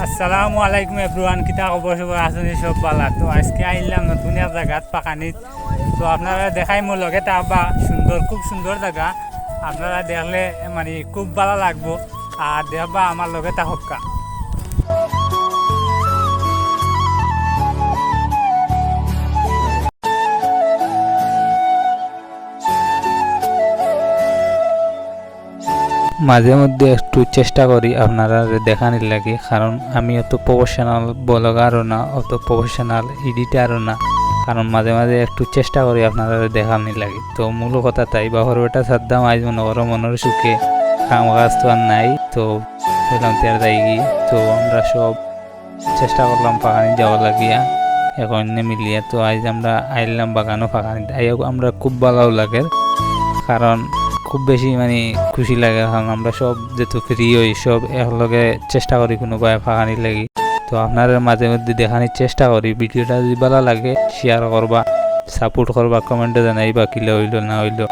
আসসালামু আলাইকুম এভরিওয়ান, কিতা খবর সবার আছেন সব বালা। তো আজকে আইলাম নতুন এক জায়গাত পাকানিত। তো আপনারা দেখাই মোর লগে তাবা সুন্দর, খুব সুন্দর জায়গা। আপনারা দেখলে মানে খুব ভালো লাগবো। আর দেখবা আমার লগে তা হক্কা। মাঝে মধ্যে একটু চেষ্টা করি আপনারা দেখানির লাগে, কারণ আমি অত প্রফেশনাল ব্লগারও না, অত প্রফেশনাল এডিটারও না। কারণ মাঝে মাঝে একটু চেষ্টা করি আপনারা দেখানির লাগে। তো মূল কথা তাই বাহর ওটা সাদ্দাম আজ মনে করো মনের সুখে কাম কাজ তো আর নাই। তো বললাম তার যাই গিয়ে তো আমরা সব চেষ্টা করলাম পাকানি যাওয়ার লাগিয়া এখন মিলিয়ে। তো আজ আমরা আইলাম বাগানও পাকানিতে আই আমরা খুব ভালো লাগে, কারণ খুব বেশি মানে খুশি লাগে। কারণ আমরা সব যেহেতু ফ্রি হই সব একলগে চেষ্টা করি কোনো ফাঁকানির লাগি। তো আপনারা মাঝে মধ্যে দেখানোর চেষ্টা করি। ভিডিওটা যদি ভালো লাগে শেয়ার করবা, সাপোর্ট করবা, কমেন্টে জানাইবা কিলে হইলো না হইলো।